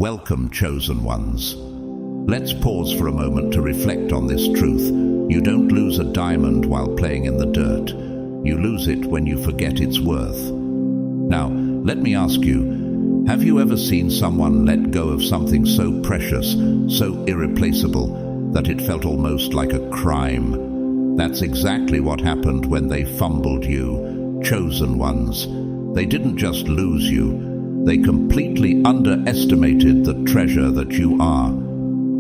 Welcome, chosen ones. Let's pause for a moment to reflect on this truth. You don't lose a diamond while playing in the dirt. You lose it when you forget its worth. Now, let me ask you, have you ever seen someone let go of something so precious, so irreplaceable, that it felt almost like a crime? That's exactly what happened when they fumbled you, chosen ones. They didn't just lose you, they completely underestimated the treasure that you are.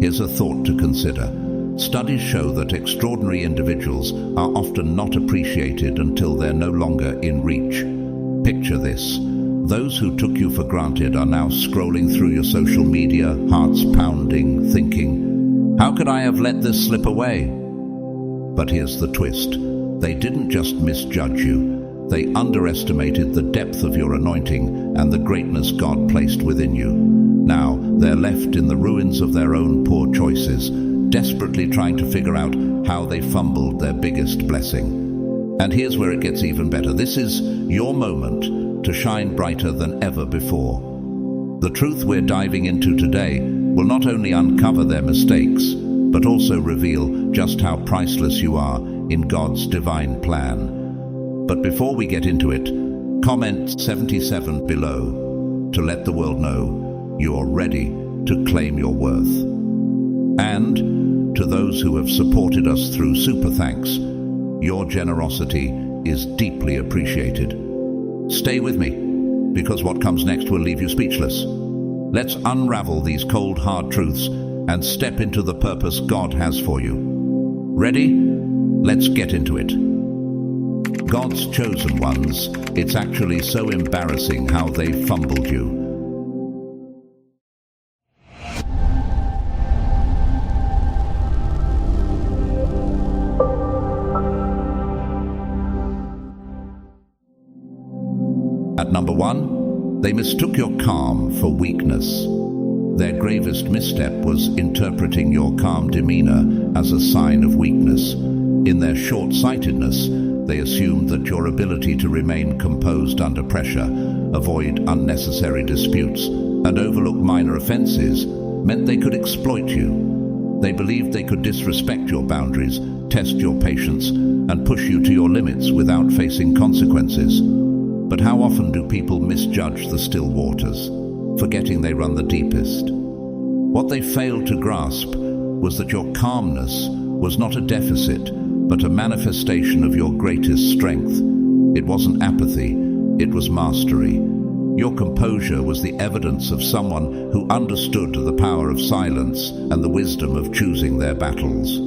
Here's a thought to consider. Studies show that extraordinary individuals are often not appreciated until they're no longer in reach. Picture this. Those who took you for granted are now scrolling through your social media, hearts pounding, thinking, "How could I have let this slip away?" But here's the twist. They didn't just misjudge you. They underestimated the depth of your anointing and the greatness God placed within you. Now, they're left in the ruins of their own poor choices, desperately trying to figure out how they fumbled their biggest blessing. And here's where it gets even better. This is your moment to shine brighter than ever before. The truth we're diving into today will not only uncover their mistakes, but also reveal just how priceless you are in God's divine plan. But before we get into it, comment 77 below to let the world know you're ready to claim your worth. And to those who have supported us through Super Thanks, your generosity is deeply appreciated. Stay with me, because what comes next will leave you speechless. Let's unravel these cold, hard truths and step into the purpose God has for you. Ready? Let's get into it. God's chosen ones, it's actually so embarrassing how they fumbled you. At number 1, they mistook your calm for weakness. Their gravest misstep was interpreting your calm demeanor as a sign of weakness. In their short-sightedness, they assumed that your ability to remain composed under pressure, avoid unnecessary disputes, and overlook minor offenses meant they could exploit you. They believed they could disrespect your boundaries, test your patience, and push you to your limits without facing consequences. But how often do people misjudge the still waters, forgetting they run the deepest? What they failed to grasp was that your calmness was not a deficit, but a manifestation of your greatest strength. It wasn't apathy, it was mastery. Your composure was the evidence of someone who understood the power of silence and the wisdom of choosing their battles.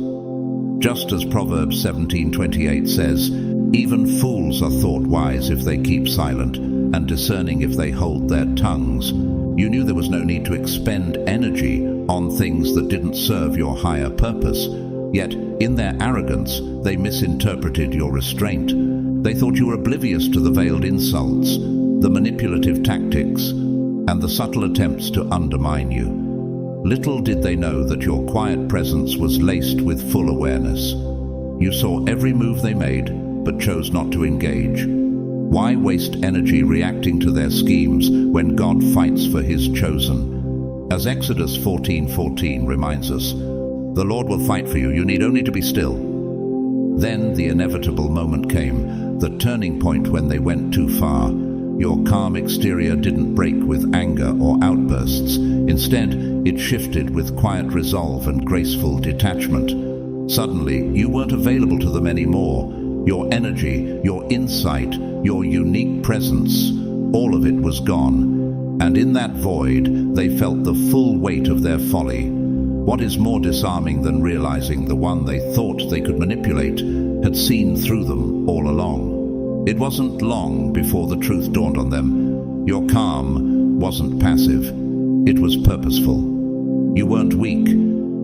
Just as Proverbs 17:28 says, "Even fools are thought wise if they keep silent, and discerning if they hold their tongues." You knew there was no need to expend energy on things that didn't serve your higher purpose. Yet, in their arrogance, they misinterpreted your restraint. They thought you were oblivious to the veiled insults, the manipulative tactics, and the subtle attempts to undermine you. Little did they know that your quiet presence was laced with full awareness. You saw every move they made, but chose not to engage. Why waste energy reacting to their schemes when God fights for His chosen? As Exodus 14:14 reminds us, "The Lord will fight for you, you need only to be still." Then the inevitable moment came, the turning point when they went too far. Your calm exterior didn't break with anger or outbursts. Instead, it shifted with quiet resolve and graceful detachment. Suddenly, you weren't available to them anymore. Your energy, your insight, your unique presence, all of it was gone. And in that void, they felt the full weight of their folly. What is more disarming than realizing the one they thought they could manipulate had seen through them all along? It wasn't long before the truth dawned on them. Your calm wasn't passive, it was purposeful. You weren't weak,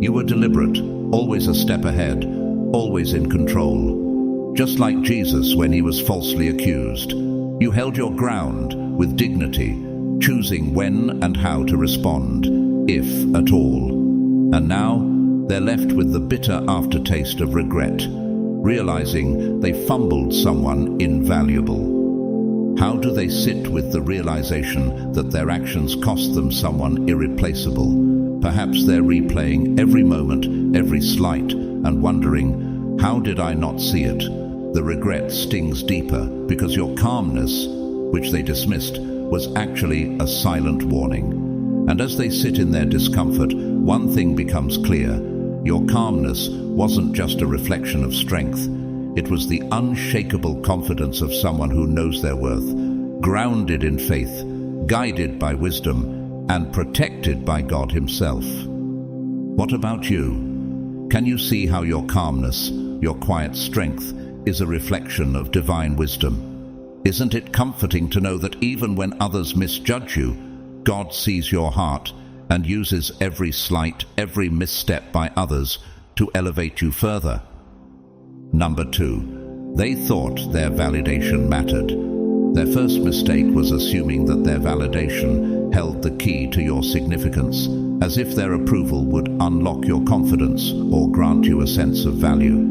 you were deliberate, always a step ahead, always in control. Just like Jesus when he was falsely accused, you held your ground with dignity, choosing when and how to respond, if at all. And now, they're left with the bitter aftertaste of regret, realizing they fumbled someone invaluable. How do they sit with the realization that their actions cost them someone irreplaceable? Perhaps they're replaying every moment, every slight, and wondering, how did I not see it? The regret stings deeper because your calmness, which they dismissed, was actually a silent warning. And as they sit in their discomfort, one thing becomes clear. Your calmness wasn't just a reflection of strength. It was the unshakable confidence of someone who knows their worth, grounded in faith, guided by wisdom, and protected by God Himself. What about you? Can you see how your calmness, your quiet strength, is a reflection of divine wisdom? Isn't it comforting to know that even when others misjudge you, God sees your heart and uses every slight, every misstep by others to elevate you further? Number 2, they thought their validation mattered. Their first mistake was assuming that their validation held the key to your significance, as if their approval would unlock your confidence or grant you a sense of value.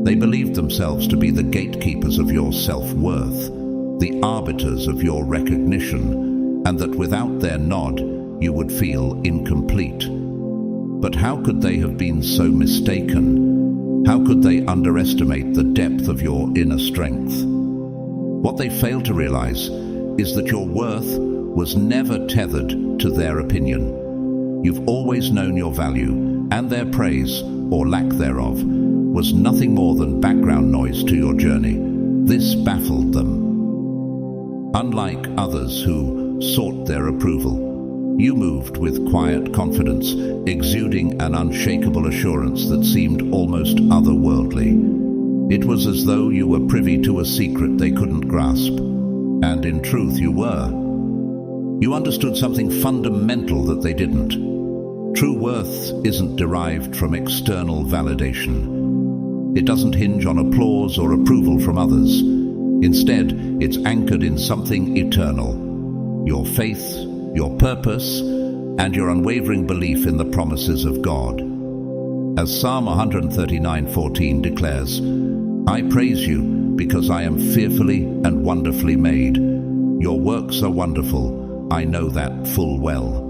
They believed themselves to be the gatekeepers of your self-worth, the arbiters of your recognition, and that without their nod, you would feel incomplete. But how could they have been so mistaken? How could they underestimate the depth of your inner strength? What they failed to realize is that your worth was never tethered to their opinion. You've always known your value, and their praise, or lack thereof, was nothing more than background noise to your journey. This baffled them. Unlike others who sought their approval, you moved with quiet confidence, exuding an unshakable assurance that seemed almost otherworldly. It was as though you were privy to a secret they couldn't grasp. And in truth, you were. You understood something fundamental that they didn't. True worth isn't derived from external validation. It doesn't hinge on applause or approval from others. Instead, it's anchored in something eternal: your faith, your purpose, and your unwavering belief in the promises of God. As Psalm 139:14 declares, I praise you because I am fearfully and wonderfully made. Your works are wonderful, I know that full well.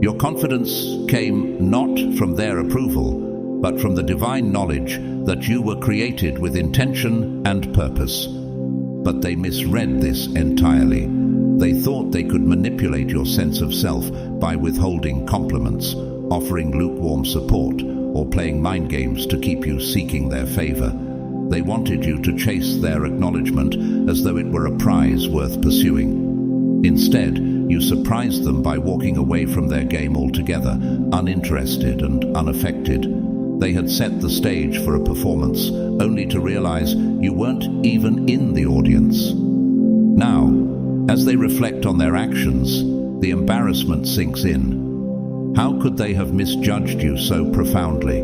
Your confidence came not from their approval, but from the divine knowledge that you were created with intention and purpose. But they misread this entirely. They thought they could manipulate your sense of self by withholding compliments, offering lukewarm support, or playing mind games to keep you seeking their favor. They wanted you to chase their acknowledgement as though it were a prize worth pursuing. Instead, you surprised them by walking away from their game altogether, uninterested and unaffected. They had set the stage for a performance, only to realize you weren't even in the audience. Now, as they reflect on their actions, the embarrassment sinks in. How could they have misjudged you so profoundly?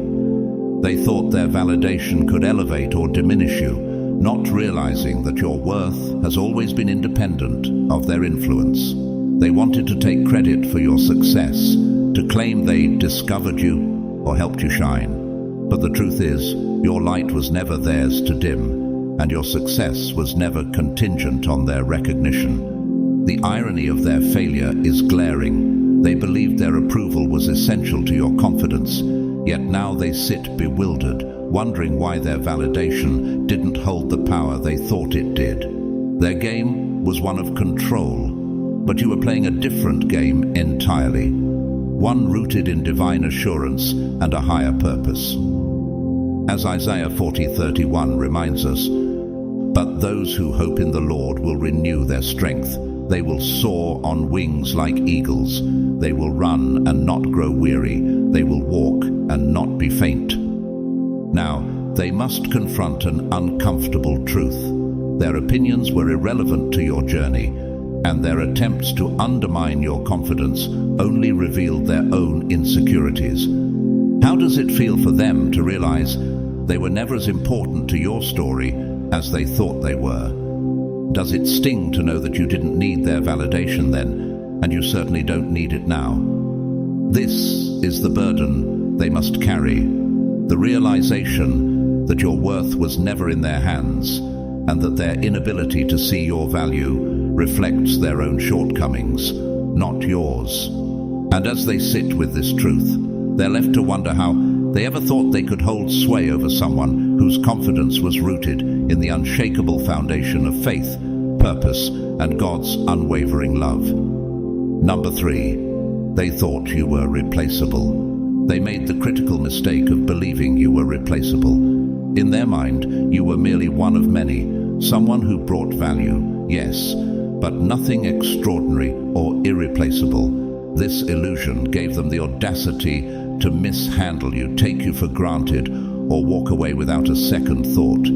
They thought their validation could elevate or diminish you, not realizing that your worth has always been independent of their influence. They wanted to take credit for your success, to claim they discovered you or helped you shine. But the truth is, your light was never theirs to dim, and your success was never contingent on their recognition. The irony of their failure is glaring. They believed their approval was essential to your confidence, yet now they sit bewildered, wondering why their validation didn't hold the power they thought it did. Their game was one of control, but you were playing a different game entirely, one rooted in divine assurance and a higher purpose. As Isaiah 40:31 reminds us, "But those who hope in the Lord will renew their strength. They will soar on wings like eagles. They will run and not grow weary. They will walk and not be faint." Now, they must confront an uncomfortable truth. Their opinions were irrelevant to your journey, and their attempts to undermine your confidence only revealed their own insecurities. How does it feel for them to realize they were never as important to your story as they thought they were? Does it sting to know that you didn't need their validation then, and you certainly don't need it now? This is the burden they must carry, the realization that your worth was never in their hands, and that their inability to see your value reflects their own shortcomings, not yours. And as they sit with this truth, they're left to wonder how they ever thought they could hold sway over someone whose confidence was rooted in the unshakable foundation of faith, purpose, and God's unwavering love. Number 3, they thought you were replaceable. They made the critical mistake of believing you were replaceable. In their mind, you were merely one of many, someone who brought value, yes, but nothing extraordinary or irreplaceable. This illusion gave them the audacity to mishandle you, take you for granted, or walk away without a second thought.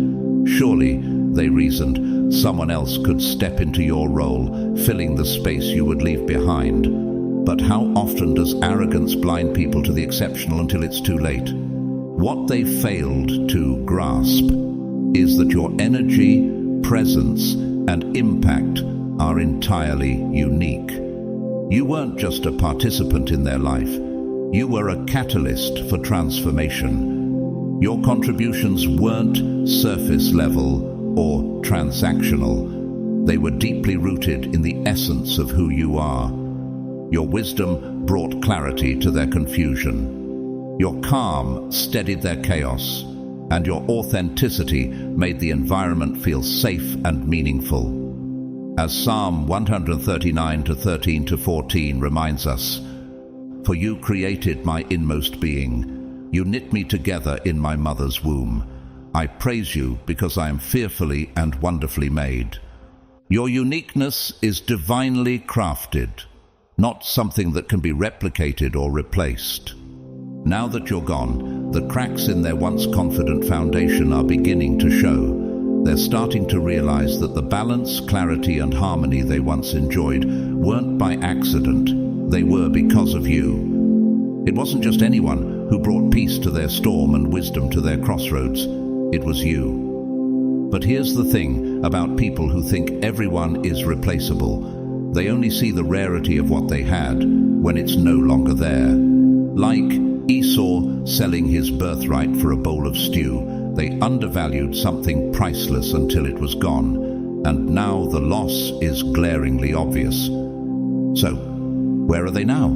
Surely, they reasoned, someone else could step into your role, filling the space you would leave behind. But how often does arrogance blind people to the exceptional until it's too late? What they failed to grasp is that your energy, presence, and impact are entirely unique. You weren't just a participant in their life. You were a catalyst for transformation. Your contributions weren't surface level or transactional. They were deeply rooted in the essence of who you are. Your wisdom brought clarity to their confusion. Your calm steadied their chaos, and your authenticity made the environment feel safe and meaningful. As Psalm 139:13-14 reminds us, "For you created my inmost being. You knit me together in my mother's womb. I praise you because I am fearfully and wonderfully made." Your uniqueness is divinely crafted, not something that can be replicated or replaced. Now that you're gone, the cracks in their once confident foundation are beginning to show. They're starting to realize that the balance, clarity, and harmony they once enjoyed weren't by accident. They were because of you. It wasn't just anyone who brought peace to their storm and wisdom to their crossroads. It was you. But here's the thing about people who think everyone is replaceable. They only see the rarity of what they had when it's no longer there. Like Esau selling his birthright for a bowl of stew, they undervalued something priceless until it was gone, and now the loss is glaringly obvious. So, where are they now?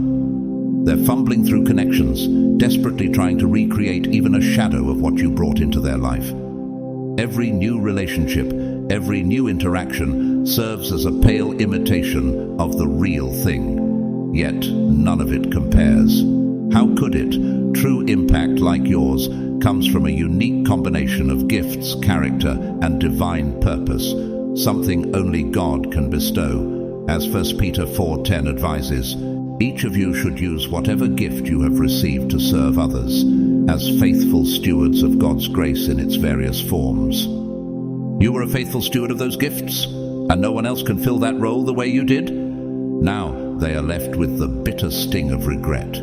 They're fumbling through connections, desperately trying to recreate even a shadow of what you brought into their life. Every new relationship, every new interaction serves as a pale imitation of the real thing. Yet none of it compares. How could it? True impact like yours comes from a unique combination of gifts, character, and divine purpose, something only God can bestow. As 1 Peter 4:10 advises, each of you should use whatever gift you have received to serve others, as faithful stewards of God's grace in its various forms. You were a faithful steward of those gifts, and no one else can fill that role the way you did. Now they are left with the bitter sting of regret.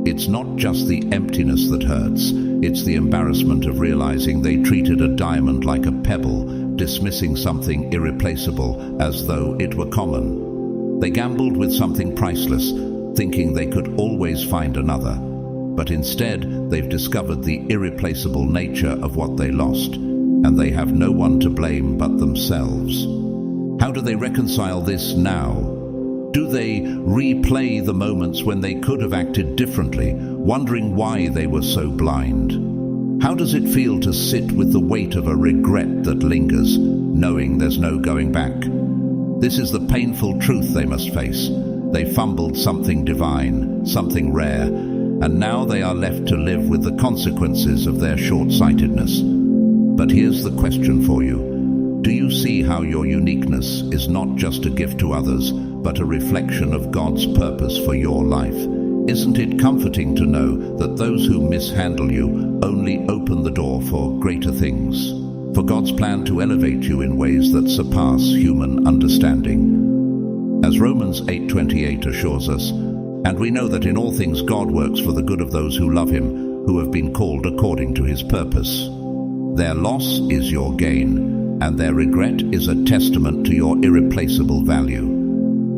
It's not just the emptiness that hurts, it's the embarrassment of realizing they treated a diamond like a pebble, dismissing something irreplaceable as though it were common. They gambled with something priceless, thinking they could always find another. But instead, they've discovered the irreplaceable nature of what they lost, and they have no one to blame but themselves. How do they reconcile this now? Do they replay the moments when they could have acted differently, wondering why they were so blind? How does it feel to sit with the weight of a regret that lingers, knowing there's no going back? This is the painful truth they must face. They fumbled something divine, something rare, and now they are left to live with the consequences of their short-sightedness. But here's the question for you. Do you see how your uniqueness is not just a gift to others, but a reflection of God's purpose for your life? Isn't it comforting to know that those who mishandle you only open the door for greater things, for God's plan to elevate you in ways that surpass human understanding? As Romans 8:28 assures us, and we know that in all things God works for the good of those who love him, who have been called according to his purpose. Their loss is your gain, and their regret is a testament to your irreplaceable value.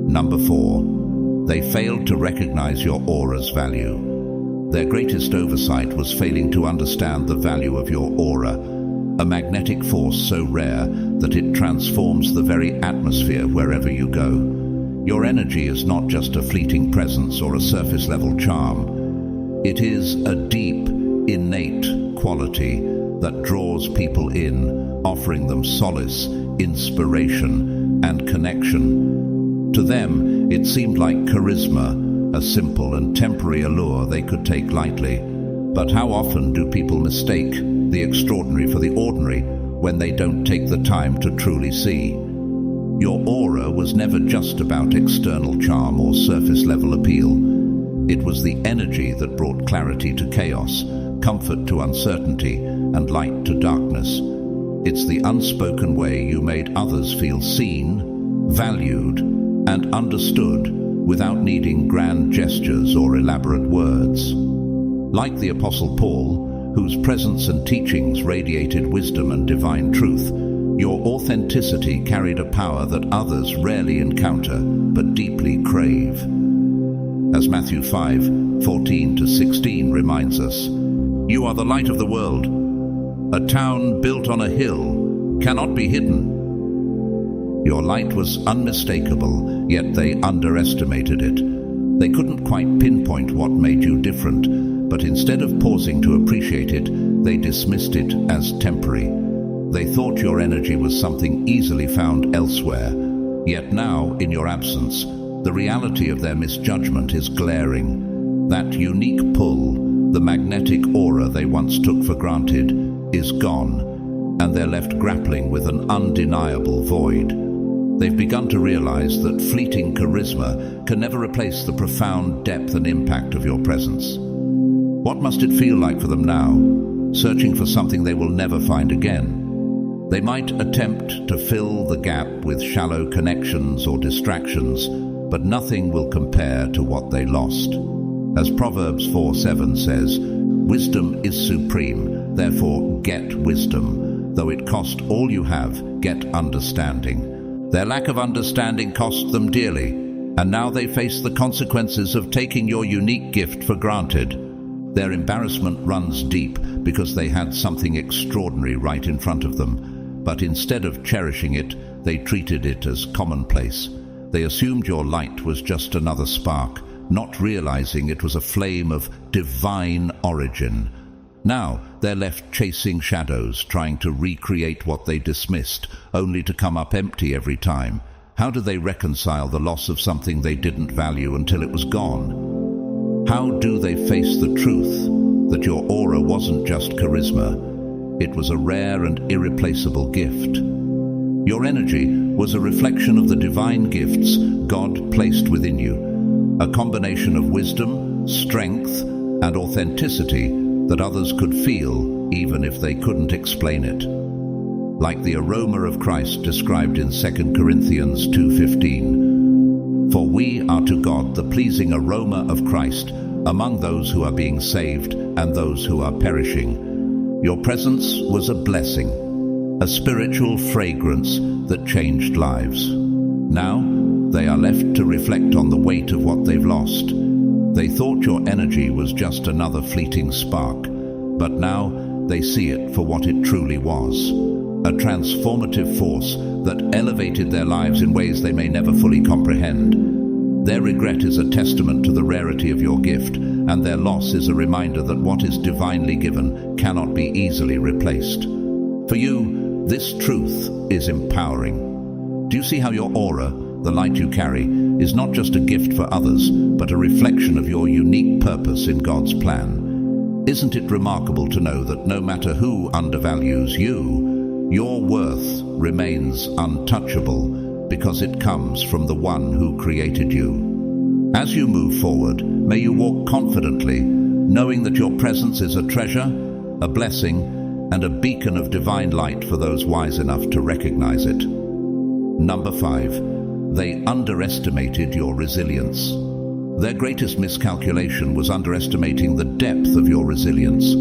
Number 4, they failed to recognize your aura's value. Their greatest oversight was failing to understand the value of your aura. a magnetic force so rare that it transforms the very atmosphere wherever you go. Your energy is not just a fleeting presence or a surface-level charm. It is a deep, innate quality that draws people in, offering them solace, inspiration, and connection. To them, it seemed like charisma, a simple and temporary allure they could take lightly. But how often do people mistake the extraordinary for the ordinary when they don't take the time to truly see? Your aura was never just about external charm or surface-level appeal. It was the energy that brought clarity to chaos, comfort to uncertainty, and light to darkness. It's the unspoken way you made others feel seen, valued, and understood without needing grand gestures or elaborate words. Like the Apostle Paul, whose presence and teachings radiated wisdom and divine truth, your authenticity carried a power that others rarely encounter but deeply crave. As Matthew 5:14-16 reminds us, "You are the light of the world. A town built on a hill cannot be hidden." Your light was unmistakable, yet they underestimated it. They couldn't quite pinpoint what made you different, but instead of pausing to appreciate it, they dismissed it as temporary. They thought your energy was something easily found elsewhere. Yet now, in your absence, the reality of their misjudgment is glaring. That unique pull, the magnetic aura they once took for granted, is gone, and they're left grappling with an undeniable void. They've begun to realize that fleeting charisma can never replace the profound depth and impact of your presence. What must it feel like for them now, searching for something they will never find again? They might attempt to fill the gap with shallow connections or distractions, but nothing will compare to what they lost. As Proverbs 4:7 says, "Wisdom is supreme, therefore get wisdom. Though it cost all you have, get understanding." Their lack of understanding cost them dearly, and now they face the consequences of taking your unique gift for granted. Their embarrassment runs deep because they had something extraordinary right in front of them, but instead of cherishing it, they treated it as commonplace. They assumed your light was just another spark, not realizing it was a flame of divine origin. Now they're left chasing shadows, trying to recreate what they dismissed, only to come up empty every time. How do they reconcile the loss of something they didn't value until it was gone? How do they face the truth that your aura wasn't just charisma? It was a rare and irreplaceable gift. Your energy was a reflection of the divine gifts God placed within you, a combination of wisdom, strength, and authenticity that others could feel even if they couldn't explain it. Like the aroma of Christ described in 2 Corinthians 2:15, "For we are to God the pleasing aroma of Christ among those who are being saved and those who are perishing." Your presence was a blessing, a spiritual fragrance that changed lives. Now they are left to reflect on the weight of what they've lost. They thought your energy was just another fleeting spark, but now they see it for what it truly was, a transformative force that elevated their lives in ways they may never fully comprehend. Their regret is a testament to the rarity of your gift, and their loss is a reminder that what is divinely given cannot be easily replaced. For you, this truth is empowering. Do you see how your aura, the light you carry, is not just a gift for others, but a reflection of your unique purpose in God's plan? Isn't it remarkable to know that no matter who undervalues you, your worth remains untouchable because it comes from the one who created you? As you move forward, may you walk confidently, knowing that your presence is a treasure, a blessing, and a beacon of divine light for those wise enough to recognize it. Number 5. They underestimated your resilience. Their greatest miscalculation was underestimating the depth of your resilience.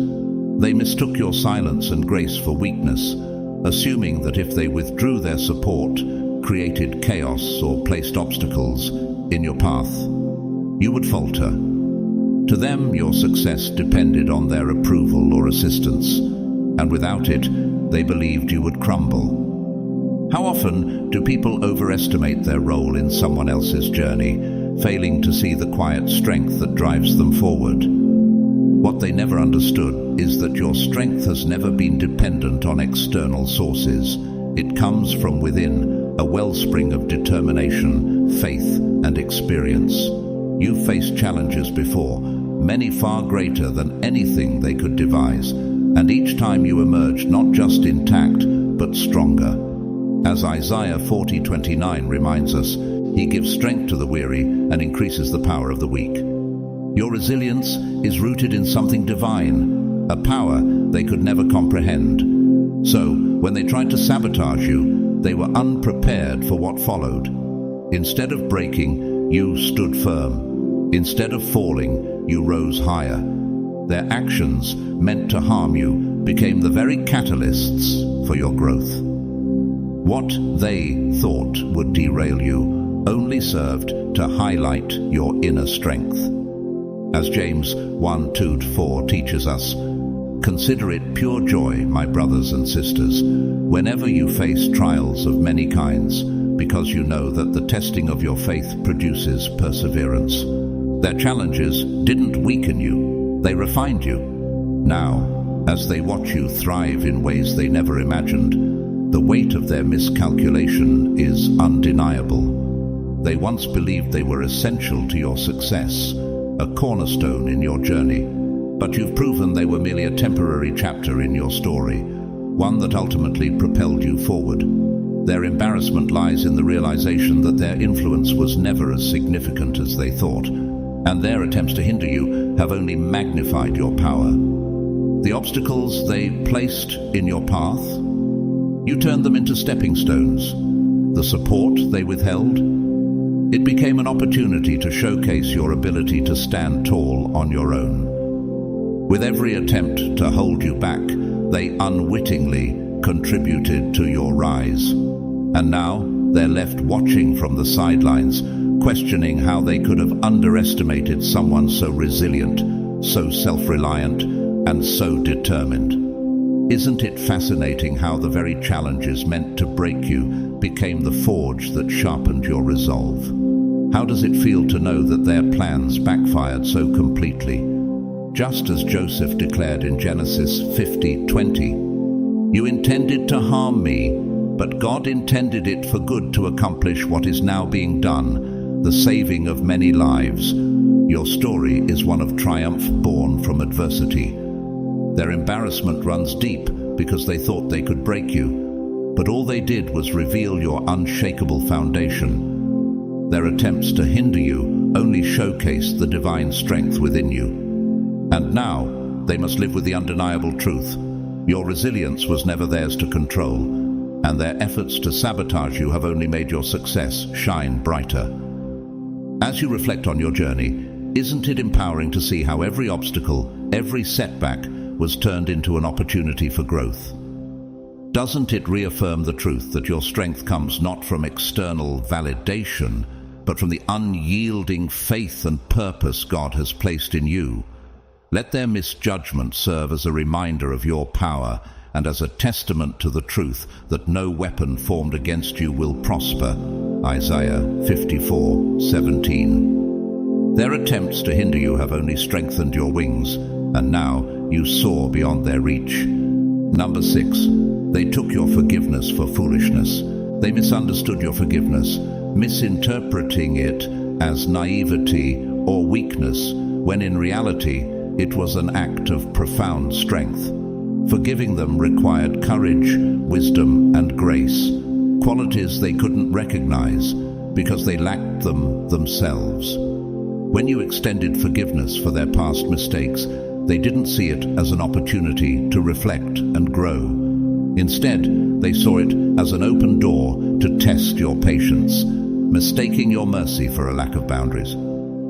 They mistook your silence and grace for weakness, assuming that if they withdrew their support, created chaos, or placed obstacles in your path, you would falter. To them, your success depended on their approval or assistance, and without it, they believed you would crumble. How often do people overestimate their role in someone else's journey, failing to see the quiet strength that drives them forward? What they never understood is that your strength has never been dependent on external sources. It comes from within, a wellspring of determination, faith, and experience. You've faced challenges before, many far greater than anything they could devise, and each time you emerged not just intact, but stronger. As Isaiah 40:29 reminds us, He gives strength to the weary and increases the power of the weak. Your resilience is rooted in something divine, a power they could never comprehend. So, when they tried to sabotage you, they were unprepared for what followed. Instead of breaking, you stood firm. Instead of falling, you rose higher. Their actions, meant to harm you, became the very catalysts for your growth. What they thought would derail you only served to highlight your inner strength. As James 1:2-4 teaches us, "Consider it pure joy, my brothers and sisters, whenever you face trials of many kinds, because you know that the testing of your faith produces perseverance." Their challenges didn't weaken you, they refined you. Now, as they watch you thrive in ways they never imagined, the weight of their miscalculation is undeniable. They once believed they were essential to your success, a cornerstone in your journey. But you've proven they were merely a temporary chapter in your story, one that ultimately propelled you forward. Their embarrassment lies in the realization that their influence was never as significant as they thought, and their attempts to hinder you have only magnified your power. The obstacles they placed in your path, you turned them into stepping stones. The support they withheld, it became an opportunity to showcase your ability to stand tall on your own. With every attempt to hold you back, they unwittingly contributed to your rise. And now they're left watching from the sidelines, questioning how they could have underestimated someone so resilient, so self-reliant, and so determined. Isn't it fascinating how the very challenges meant to break you became the forge that sharpened your resolve? How does it feel to know that their plans backfired so completely? Just as Joseph declared in Genesis 50:20, "You intended to harm me, but God intended it for good to accomplish what is now being done, the saving of many lives." Your story is one of triumph born from adversity. Their embarrassment runs deep because they thought they could break you, but all they did was reveal your unshakable foundation. Their attempts to hinder you only showcased the divine strength within you. And now, they must live with the undeniable truth. Your resilience was never theirs to control, and their efforts to sabotage you have only made your success shine brighter. As you reflect on your journey, isn't it empowering to see how every obstacle, every setback, was turned into an opportunity for growth? Doesn't it reaffirm the truth that your strength comes not from external validation, but from the unyielding faith and purpose God has placed in you? Let their misjudgment serve as a reminder of your power and as a testament to the truth that no weapon formed against you will prosper. Isaiah 54:17. Their attempts to hinder you have only strengthened your wings, and now you soar beyond their reach. Number 6. They took your forgiveness for foolishness. They misunderstood your forgiveness, misinterpreting it as naivety or weakness, when in reality, it was an act of profound strength. Forgiving them required courage, wisdom, and grace, qualities they couldn't recognize because they lacked them themselves. When you extended forgiveness for their past mistakes, they didn't see it as an opportunity to reflect and grow. Instead, they saw it as an open door to test your patience, mistaking your mercy for a lack of boundaries.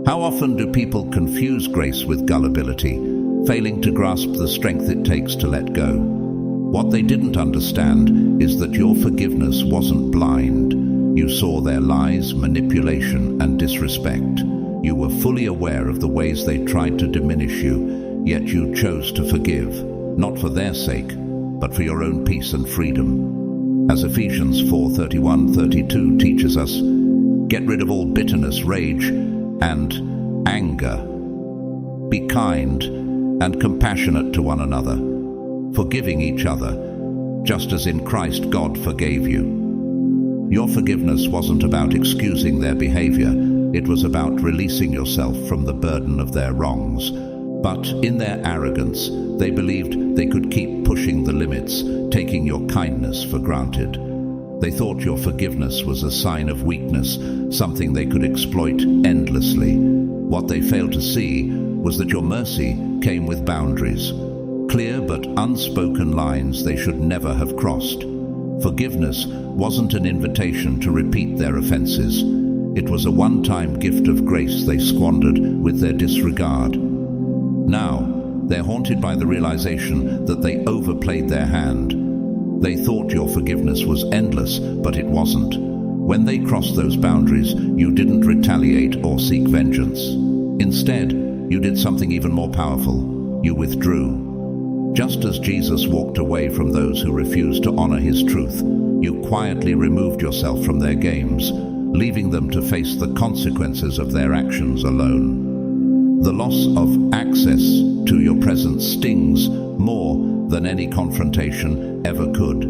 How often do people confuse grace with gullibility, failing to grasp the strength it takes to let go? What they didn't understand is that your forgiveness wasn't blind. You saw their lies, manipulation, and disrespect. You were fully aware of the ways they tried to diminish you, yet you chose to forgive, not for their sake, but for your own peace and freedom. As Ephesians 4:31-32 teaches us, get rid of all bitterness, rage, and anger. Be kind and compassionate to one another, forgiving each other, just as in Christ God forgave you. Your forgiveness wasn't about excusing their behavior, it was about releasing yourself from the burden of their wrongs. But in their arrogance, they believed they could keep pushing the limits, taking your kindness for granted. They thought your forgiveness was a sign of weakness, something they could exploit endlessly. What they failed to see was that your mercy came with boundaries, clear but unspoken lines they should never have crossed. Forgiveness wasn't an invitation to repeat their offenses. It was a one-time gift of grace they squandered with their disregard. Now, they're haunted by the realization that they overplayed their hand. They thought your forgiveness was endless, but it wasn't. When they crossed those boundaries, you didn't retaliate or seek vengeance. Instead, you did something even more powerful. You withdrew. Just as Jesus walked away from those who refused to honor his truth, you quietly removed yourself from their games, leaving them to face the consequences of their actions alone. The loss of access to your presence stings more than any confrontation ever could.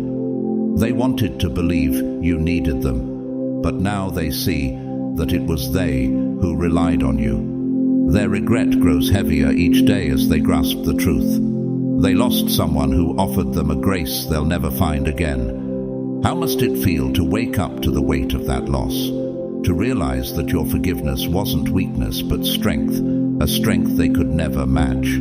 They wanted to believe you needed them, but now they see that it was they who relied on you. Their regret grows heavier each day as they grasp the truth. They lost someone who offered them a grace they'll never find again. How must it feel to wake up to the weight of that loss? To realize that your forgiveness wasn't weakness but strength, a strength they could never match.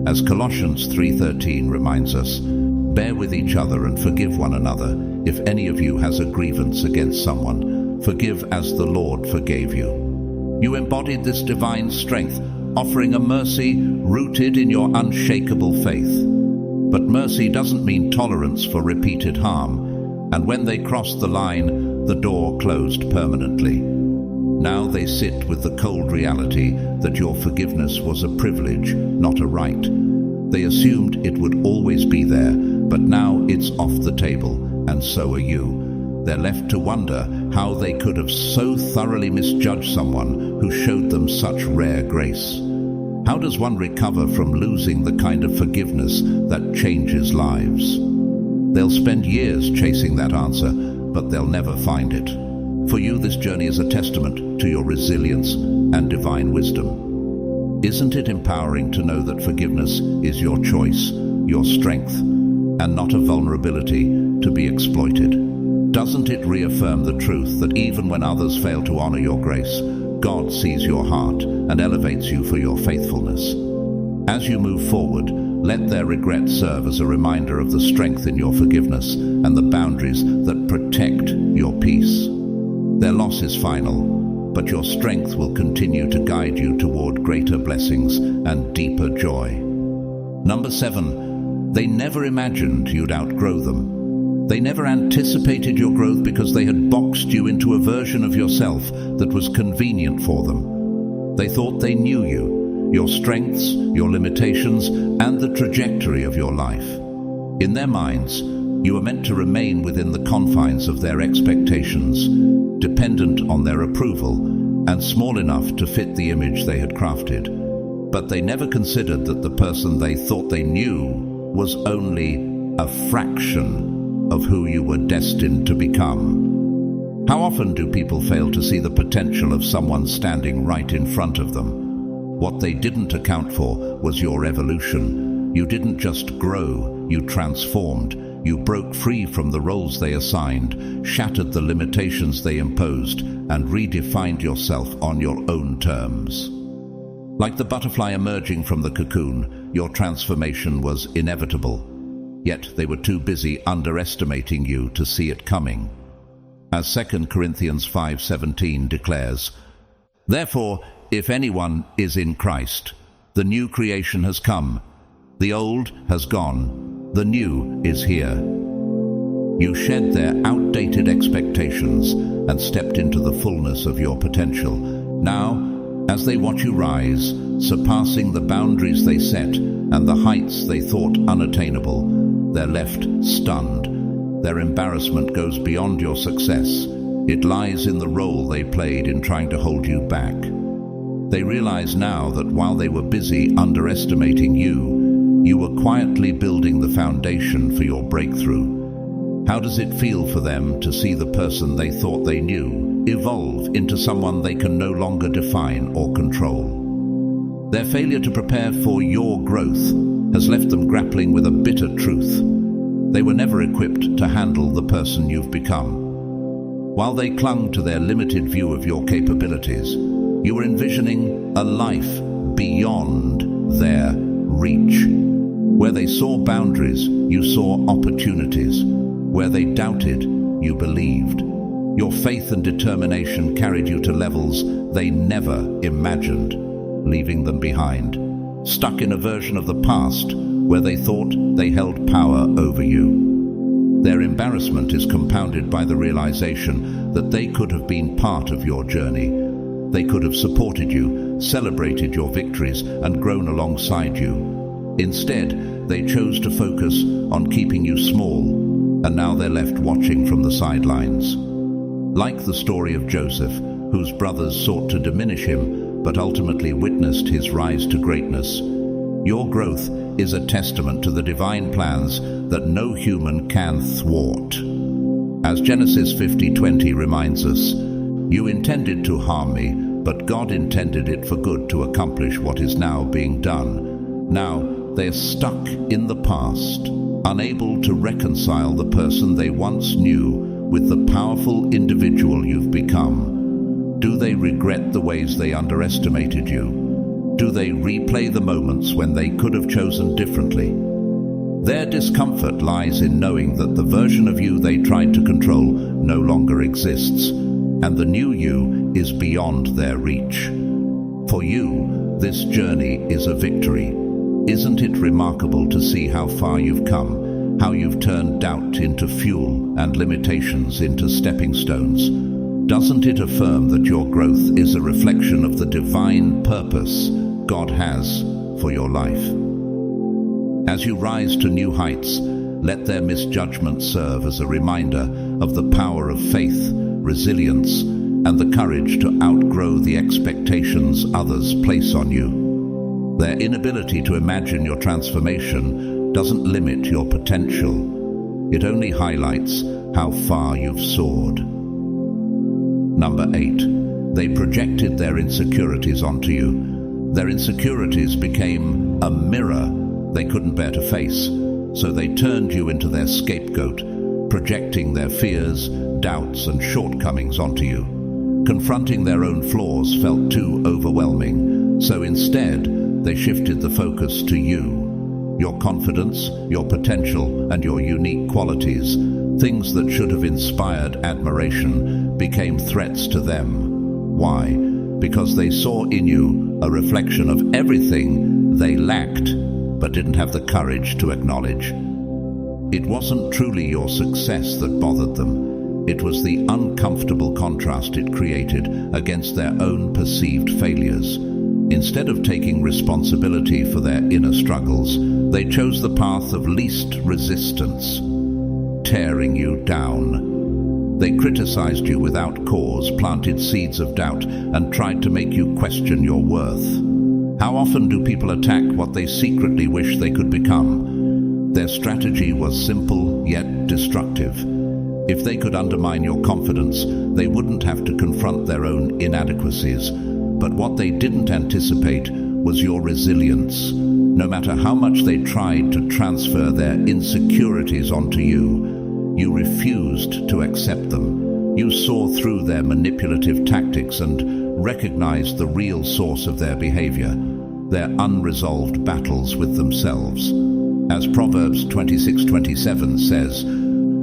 As Colossians 3:13 reminds us, bear with each other and forgive one another. If any of you has a grievance against someone, forgive as the Lord forgave you. You embodied this divine strength, offering a mercy rooted in your unshakable faith. But mercy doesn't mean tolerance for repeated harm, and when they crossed the line, the door closed permanently. Now they sit with the cold reality that your forgiveness was a privilege, not a right. They assumed it would always be there, but now it's off the table, and so are you. They're left to wonder how they could have so thoroughly misjudged someone who showed them such rare grace. How does one recover from losing the kind of forgiveness that changes lives? They'll spend years chasing that answer, but they'll never find it. For you, this journey is a testament to your resilience and divine wisdom. Isn't it empowering to know that forgiveness is your choice, your strength, and not a vulnerability to be exploited? Doesn't it reaffirm the truth that even when others fail to honor your grace, God sees your heart and elevates you for your faithfulness? As you move forward, let their regret serve as a reminder of the strength in your forgiveness and the boundaries that protect your peace. Their loss is final, but your strength will continue to guide you toward greater blessings and deeper joy. Number 7, they never imagined you'd outgrow them. They never anticipated your growth because they had boxed you into a version of yourself that was convenient for them. They thought they knew you, your strengths, your limitations, and the trajectory of your life. In their minds, you were meant to remain within the confines of their expectations, dependent on their approval, and small enough to fit the image they had crafted. But they never considered that the person they thought they knew was only a fraction of who you were destined to become. How often do people fail to see the potential of someone standing right in front of them? What they didn't account for was your evolution. You didn't just grow, you transformed. You broke free from the roles they assigned, shattered the limitations they imposed, and redefined yourself on your own terms. Like the butterfly emerging from the cocoon, your transformation was inevitable. Yet they were too busy underestimating you to see it coming. As 2 Corinthians 5:17 declares, "Therefore, if anyone is in Christ, the new creation has come. The old has gone. The new is here." You shed their outdated expectations and stepped into the fullness of your potential. Now, as they watch you rise, surpassing the boundaries they set and the heights they thought unattainable, they're left stunned. Their embarrassment goes beyond your success. It lies in the role they played in trying to hold you back. They realize now that while they were busy underestimating you, you were quietly building the foundation for your breakthrough. How does it feel for them to see the person they thought they knew evolve into someone they can no longer define or control? Their failure to prepare for your growth has left them grappling with a bitter truth. They were never equipped to handle the person you've become. While they clung to their limited view of your capabilities, you were envisioning a life beyond their reach. Where they saw boundaries, you saw opportunities. Where they doubted, you believed. Your faith and determination carried you to levels they never imagined, leaving them behind, stuck in a version of the past where they thought they held power over you. Their embarrassment is compounded by the realization that they could have been part of your journey. They could have supported you, celebrated your victories, and grown alongside you. Instead, they chose to focus on keeping you small, and now they're left watching from the sidelines. Like the story of Joseph, whose brothers sought to diminish him, but ultimately witnessed his rise to greatness, your growth is a testament to the divine plans that no human can thwart. As Genesis 50:20 reminds us, "You intended to harm me, but God intended it for good to accomplish what is now being done." Now, they are stuck in the past, unable to reconcile the person they once knew with the powerful individual you've become. Do they regret the ways they underestimated you? Do they replay the moments when they could have chosen differently? Their discomfort lies in knowing that the version of you they tried to control no longer exists, and the new you is beyond their reach. For you, this journey is a victory. Isn't it remarkable to see how far you've come, how you've turned doubt into fuel and limitations into stepping stones? Doesn't it affirm that your growth is a reflection of the divine purpose God has for your life? As you rise to new heights, let their misjudgment serve as a reminder of the power of faith, resilience, and the courage to outgrow the expectations others place on you. Their inability to imagine your transformation doesn't limit your potential. It only highlights how far you've soared. Number 8. They projected their insecurities onto you. Their insecurities became a mirror they couldn't bear to face, so they turned you into their scapegoat, projecting their fears, doubts, and shortcomings onto you. Confronting their own flaws felt too overwhelming, so instead, they shifted the focus to you. Your confidence, your potential, and your unique qualities, things that should have inspired admiration, became threats to them. Why? Because they saw in you a reflection of everything they lacked, but didn't have the courage to acknowledge. It wasn't truly your success that bothered them. It was the uncomfortable contrast it created against their own perceived failures. Instead of taking responsibility for their inner struggles, they chose the path of least resistance, tearing you down. They criticized you without cause, planted seeds of doubt, and tried to make you question your worth. How often do people attack what they secretly wish they could become? Their strategy was simple yet destructive. If they could undermine your confidence, they wouldn't have to confront their own inadequacies. But what they didn't anticipate was your resilience. No matter how much they tried to transfer their insecurities onto you, you refused to accept them. You saw through their manipulative tactics and recognized the real source of their behavior, their unresolved battles with themselves. As Proverbs 26:27 says,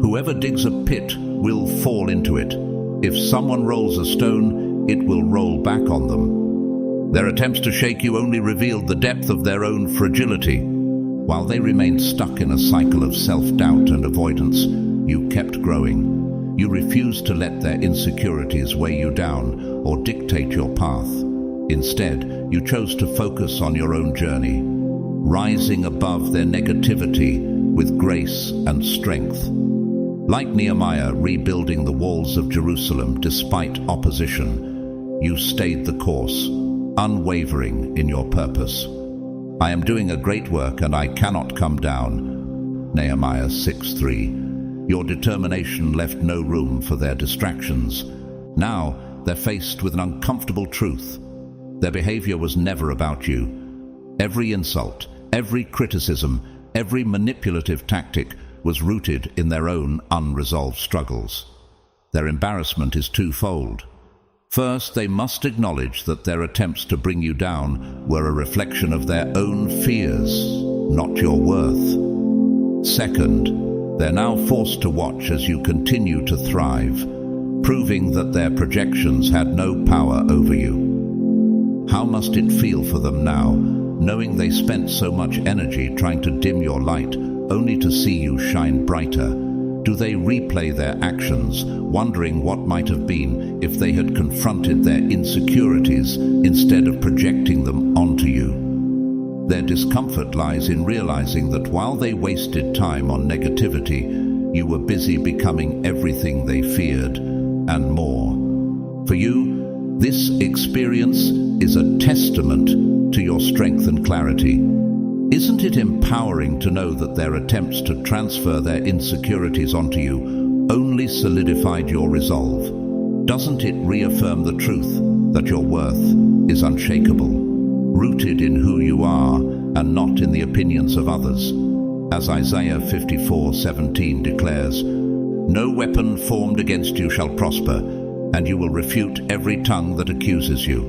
"Whoever digs a pit will fall into it. If someone rolls a stone, it will roll back on them." Their attempts to shake you only revealed the depth of their own fragility. While they remained stuck in a cycle of self-doubt and avoidance, you kept growing. You refused to let their insecurities weigh you down or dictate your path. Instead, you chose to focus on your own journey, rising above their negativity with grace and strength. Like Nehemiah rebuilding the walls of Jerusalem despite opposition, you stayed the course, unwavering in your purpose. I am doing a great work and I cannot come down. Nehemiah 6:3. Your determination left no room for their distractions. Now they're faced with an uncomfortable truth. Their behavior was never about you. Every insult, every criticism, every manipulative tactic was rooted in their own unresolved struggles. Their embarrassment is twofold. First, they must acknowledge that their attempts to bring you down were a reflection of their own fears, not your worth. Second, they're now forced to watch as you continue to thrive, proving that their projections had no power over you. How must it feel for them now, knowing they spent so much energy trying to dim your light, only to see you shine brighter? Do they replay their actions, wondering what might have been if they had confronted their insecurities instead of projecting them onto you? Their discomfort lies in realizing that while they wasted time on negativity, you were busy becoming everything they feared and more. For you, this experience is a testament to your strength and clarity. Isn't it empowering to know that their attempts to transfer their insecurities onto you only solidified your resolve? Doesn't it reaffirm the truth that your worth is unshakable, rooted in who you are and not in the opinions of others? As Isaiah 54:17 declares, "No weapon formed against you shall prosper, and you will refute every tongue that accuses you."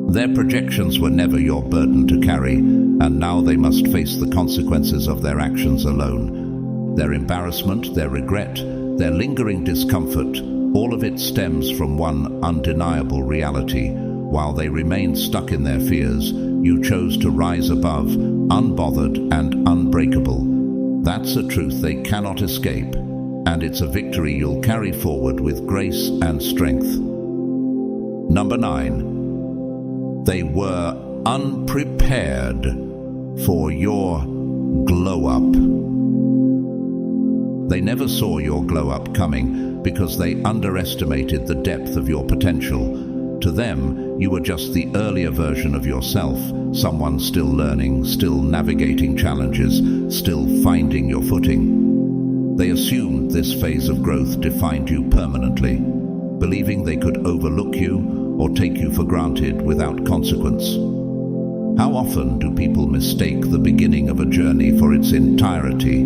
Their projections were never your burden to carry, and now they must face the consequences of their actions alone. Their embarrassment, their regret, their lingering discomfort, all of it stems from one undeniable reality. While they remained stuck in their fears, you chose to rise above, unbothered and unbreakable. That's a truth they cannot escape, and it's a victory you'll carry forward with grace and strength. Number 9. They were unprepared for your glow-up. They never saw your glow-up coming because they underestimated the depth of your potential. To them, you were just the earlier version of yourself, someone still learning, still navigating challenges, still finding your footing. They assumed this phase of growth defined you permanently, believing they could overlook you or take you for granted without consequence. How often do people mistake the beginning of a journey for its entirety,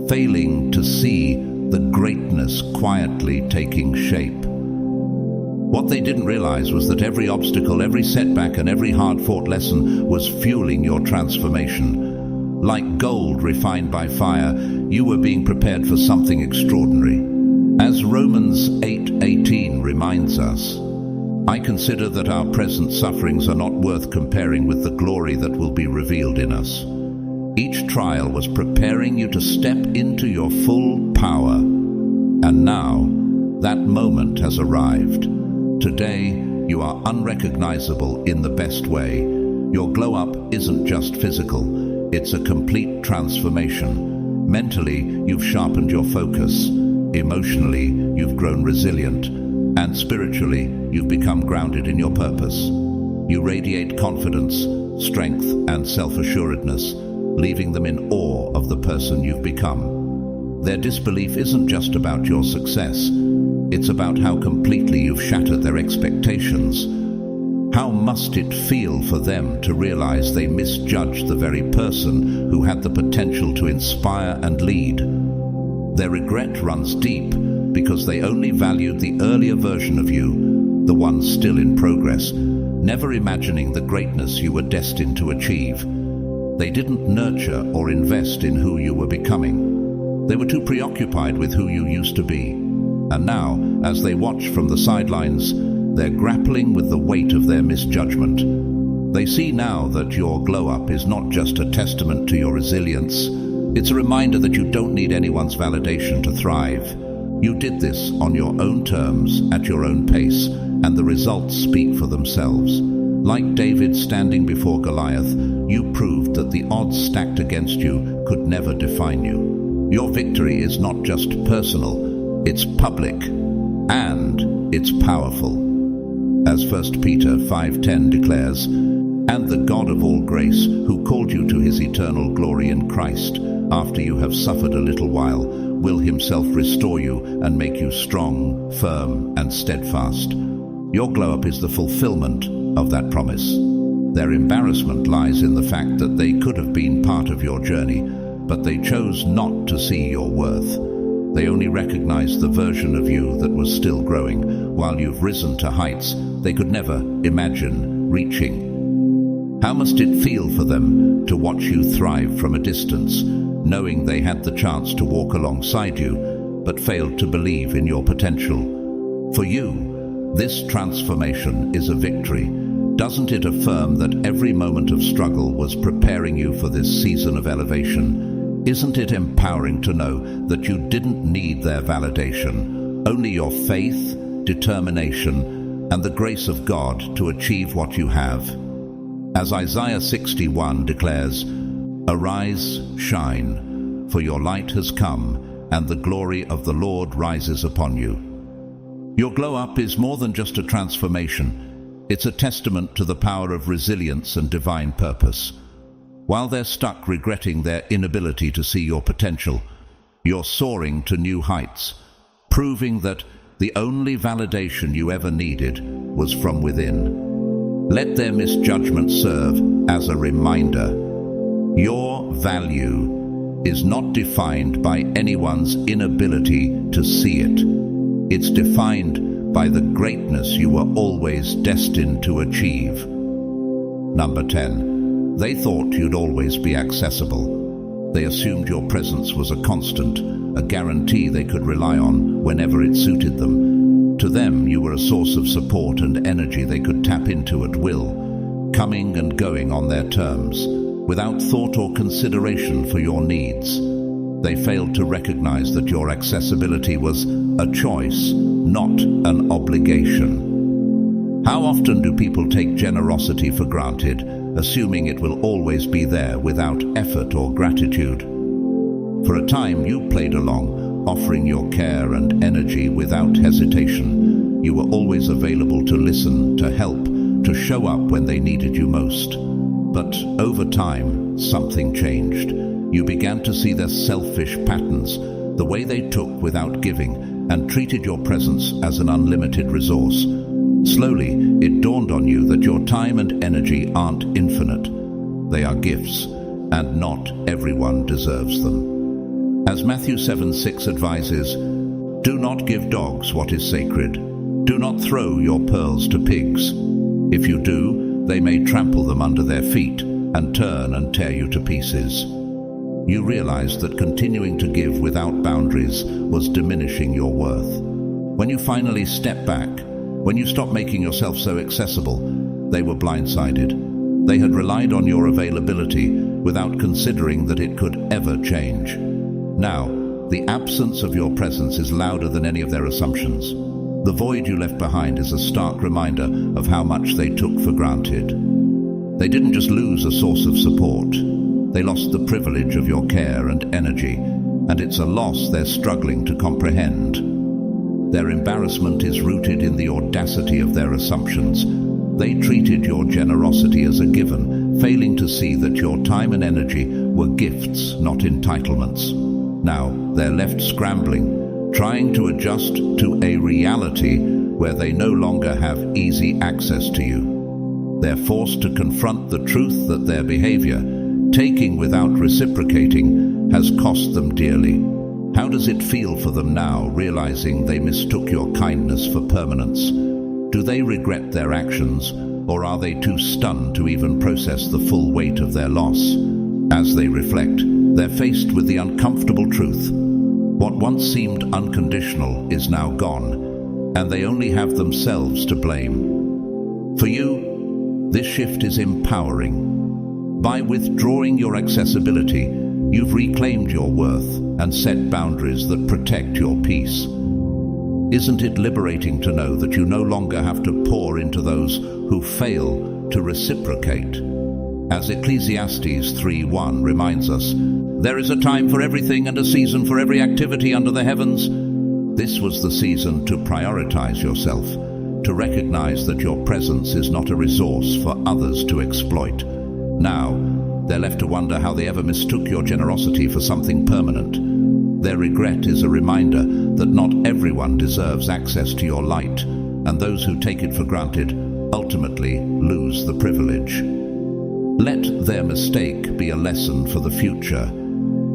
failing to see the greatness quietly taking shape? What they didn't realize was that every obstacle, every setback, and every hard-fought lesson was fueling your transformation. Like gold refined by fire, you were being prepared for something extraordinary. As Romans 8:18 reminds us, "I consider that our present sufferings are not worth comparing with the glory that will be revealed in us." Each trial was preparing you to step into your full power. And now, that moment has arrived. Today, you are unrecognizable in the best way. Your glow-up isn't just physical, it's a complete transformation. Mentally, you've sharpened your focus. Emotionally, you've grown resilient. And spiritually, you've become grounded in your purpose. You radiate confidence, strength, and self-assuredness, leaving them in awe of the person you've become. Their disbelief isn't just about your success, it's about how completely you've shattered their expectations. How must it feel for them to realize they misjudged the very person who had the potential to inspire and lead? Their regret runs deep because they only valued the earlier version of you, the one still in progress, never imagining the greatness you were destined to achieve. They didn't nurture or invest in who you were becoming. They were too preoccupied with who you used to be. And now, as they watch from the sidelines, they're grappling with the weight of their misjudgment. They see now that your glow-up is not just a testament to your resilience, it's a reminder that you don't need anyone's validation to thrive. You did this on your own terms, at your own pace, and the results speak for themselves. Like David standing before Goliath, you proved that the odds stacked against you could never define you. Your victory is not just personal, it's public, and it's powerful. As 1 Peter 5:10 declares, "And the God of all grace, who called you to his eternal glory in Christ, after you have suffered a little while, will himself restore you and make you strong, firm, and steadfast." Your glow-up is the fulfillment of that promise. Their embarrassment lies in the fact that they could have been part of your journey, but they chose not to see your worth. They only recognized the version of you that was still growing, while you've risen to heights they could never imagine reaching. How must it feel for them to watch you thrive from a distance, knowing they had the chance to walk alongside you, but failed to believe in your potential? For you, this transformation is a victory. Doesn't it affirm that every moment of struggle was preparing you for this season of elevation? Isn't it empowering to know that you didn't need their validation, only your faith, determination, and the grace of God to achieve what you have? As Isaiah 61 declares, "Arise, shine, for your light has come, and the glory of the Lord rises upon you." Your glow-up is more than just a transformation. It's a testament to the power of resilience and divine purpose. While they're stuck regretting their inability to see your potential, you're soaring to new heights, proving that the only validation you ever needed was from within. Let their misjudgment serve as a reminder. Your value is not defined by anyone's inability to see it. It's defined by the greatness you were always destined to achieve. Number 10. They thought you'd always be accessible. They assumed your presence was a constant, a guarantee they could rely on whenever it suited them. To them, you were a source of support and energy they could tap into at will, coming and going on their terms, without thought or consideration for your needs. They failed to recognize that your accessibility was a choice, not an obligation. How often do people take generosity for granted, assuming it will always be there without effort or gratitude? For a time, you played along, offering your care and energy without hesitation. You were always available to listen, to help, to show up when they needed you most. But over time, something changed. You began to see their selfish patterns, the way they took without giving, and treated your presence as an unlimited resource. Slowly, it dawned on you that your time and energy aren't infinite. They are gifts, and not everyone deserves them. As Matthew 7:6 advises, "Do not give dogs what is sacred. Do not throw your pearls to pigs. If you do, they may trample them under their feet and turn and tear you to pieces." You realized that continuing to give without boundaries was diminishing your worth. When you finally stepped back, when you stopped making yourself so accessible, they were blindsided. They had relied on your availability without considering that it could ever change. Now, the absence of your presence is louder than any of their assumptions. The void you left behind is a stark reminder of how much they took for granted. They didn't just lose a source of support. They lost the privilege of your care and energy, and it's a loss they're struggling to comprehend. Their embarrassment is rooted in the audacity of their assumptions. They treated your generosity as a given, failing to see that your time and energy were gifts, not entitlements. Now, they're left scrambling, trying to adjust to a reality where they no longer have easy access to you. They're forced to confront the truth that their behavior, taking without reciprocating, has cost them dearly. How does it feel for them now, realizing they mistook your kindness for permanence? Do they regret their actions, or are they too stunned to even process the full weight of their loss? As they reflect, they're faced with the uncomfortable truth. What once seemed unconditional is now gone, and they only have themselves to blame. For you, this shift is empowering. By withdrawing your accessibility, you've reclaimed your worth and set boundaries that protect your peace. Isn't it liberating to know that you no longer have to pour into those who fail to reciprocate. As Ecclesiastes 3:1 reminds us, there is a time for everything and a season for every activity under the heavens. This was the season to prioritize yourself, to recognize that your presence is not a resource for others to exploit. Now, they're left to wonder how they ever mistook your generosity for something permanent. Their regret is a reminder that not everyone deserves access to your light, and those who take it for granted ultimately lose the privilege. Let their mistake be a lesson for the future.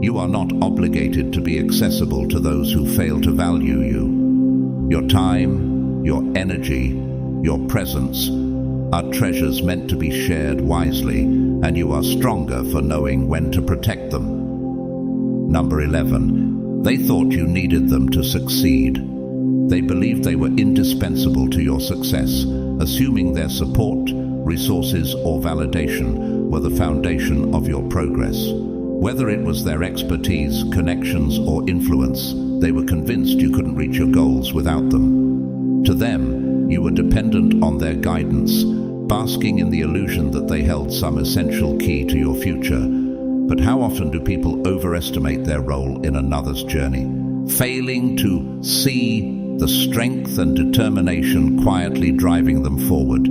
You are not obligated to be accessible to those who fail to value you. Your time, your energy, your presence are treasures meant to be shared wisely, and you are stronger for knowing when to protect them. Number 11. They thought you needed them to succeed. They believed they were indispensable to your success, assuming their support, resources, or validation were the foundation of your progress. Whether it was their expertise, connections, or influence, they were convinced you couldn't reach your goals without them. To them, you were dependent on their guidance, basking in the illusion that they held some essential key to your future. But how often do people overestimate their role in another's journey, failing to see the strength and determination quietly driving them forward?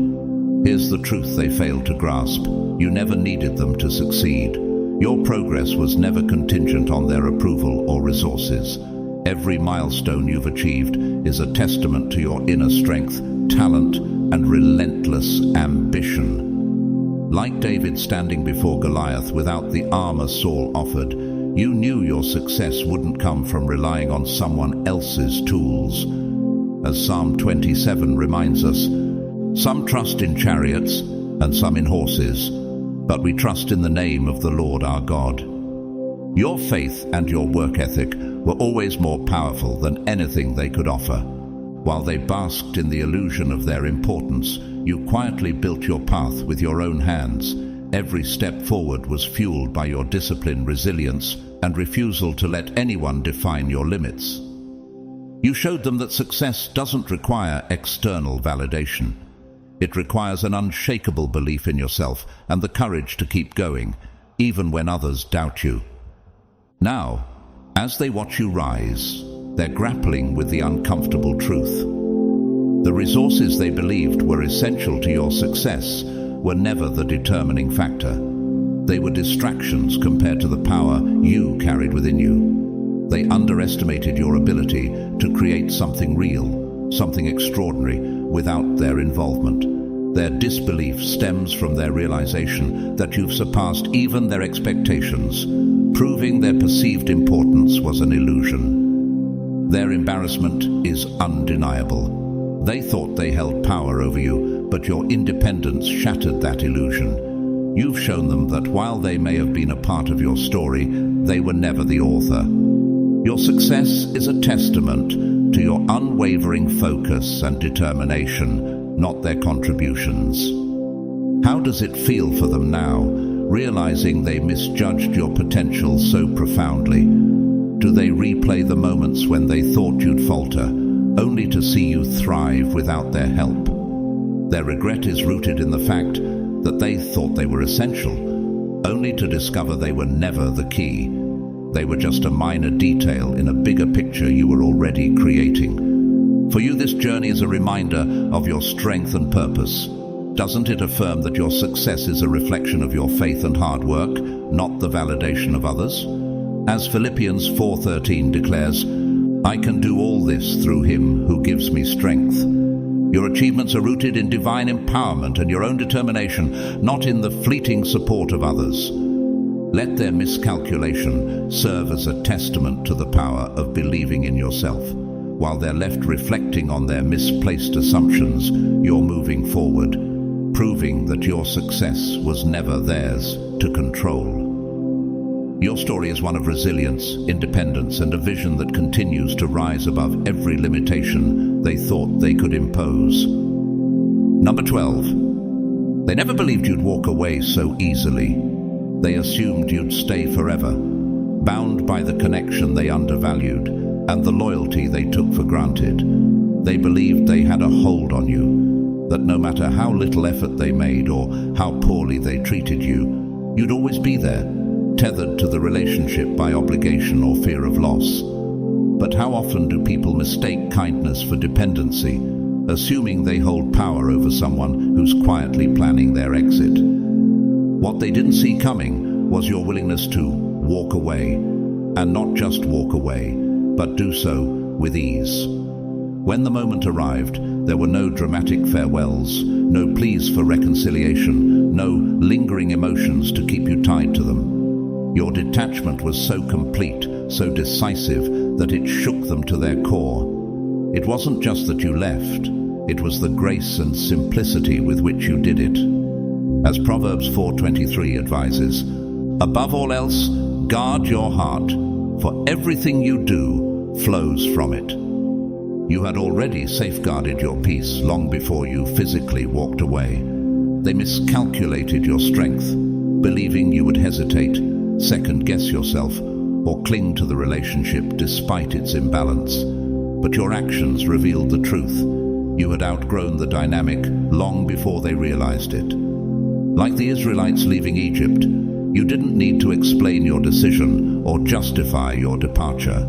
Here's the truth they failed to grasp. You never needed them to succeed. Your progress was never contingent on their approval or resources. Every milestone you've achieved is a testament to your inner strength, talent, and relentless ambition. Like David standing before Goliath without the armor Saul offered, you knew your success wouldn't come from relying on someone else's tools. As Psalm 27 reminds us, some trust in chariots and some in horses, but we trust in the name of the Lord our God. Your faith and your work ethic were always more powerful than anything they could offer. While they basked in the illusion of their importance, you quietly built your path with your own hands. Every step forward was fueled by your discipline, resilience, and refusal to let anyone define your limits. You showed them that success doesn't require external validation. It requires an unshakable belief in yourself and the courage to keep going, even when others doubt you. Now, as they watch you rise, they're grappling with the uncomfortable truth. The resources they believed were essential to your success were never the determining factor. They were distractions compared to the power you carried within you. They underestimated your ability to create something real, something extraordinary, without their involvement. Their disbelief stems from their realization that you've surpassed even their expectations, proving their perceived importance was an illusion. Their embarrassment is undeniable. They thought they held power over you, but your independence shattered that illusion. You've shown them that while they may have been a part of your story, they were never the author. Your success is a testament to your unwavering focus and determination, not their contributions. How does it feel for them now, realizing they misjudged your potential so profoundly? Do they replay the moments when they thought you'd falter, only to see you thrive without their help? Their regret is rooted in the fact that they thought they were essential, only to discover they were never the key. They were just a minor detail in a bigger picture you were already creating. For you, this journey is a reminder of your strength and purpose. Doesn't it affirm that your success is a reflection of your faith and hard work, not the validation of others? As Philippians 4:13 declares, I can do all this through him who gives me strength. Your achievements are rooted in divine empowerment and your own determination, not in the fleeting support of others. Let their miscalculation serve as a testament to the power of believing in yourself. While they're left reflecting on their misplaced assumptions, you're moving forward, proving that your success was never theirs to control. Your story is one of resilience, independence, and a vision that continues to rise above every limitation they thought they could impose. Number 12. They never believed you'd walk away so easily. They assumed you'd stay forever, bound by the connection they undervalued and the loyalty they took for granted. They believed they had a hold on you, that no matter how little effort they made or how poorly they treated you, you'd always be there, tethered to the relationship by obligation or fear of loss. But how often do people mistake kindness for dependency, assuming they hold power over someone who's quietly planning their exit? What they didn't see coming was your willingness to walk away, and not just walk away, but do so with ease. When the moment arrived, there were no dramatic farewells, no pleas for reconciliation, no lingering emotions to keep you tied to them. Your detachment was so complete, so decisive, that it shook them to their core. It wasn't just that you left, it was the grace and simplicity with which you did it. As Proverbs 4:23 advises, "Above all else, guard your heart, for everything you do flows from it." You had already safeguarded your peace long before you physically walked away. They miscalculated your strength, believing you would hesitate, second-guess yourself, or cling to the relationship despite its imbalance. But your actions revealed the truth. You had outgrown the dynamic long before they realized it. Like the Israelites leaving Egypt, you didn't need to explain your decision or justify your departure.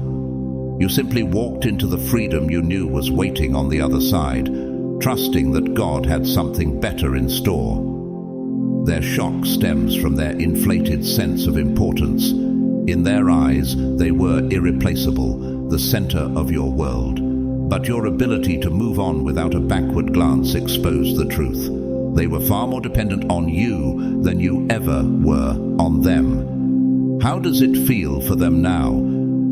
You simply walked into the freedom you knew was waiting on the other side, trusting that God had something better in store. Their shock stems from their inflated sense of importance. In their eyes, they were irreplaceable, the center of your world. But your ability to move on without a backward glance exposed the truth. They were far more dependent on you than you ever were on them. How does it feel for them now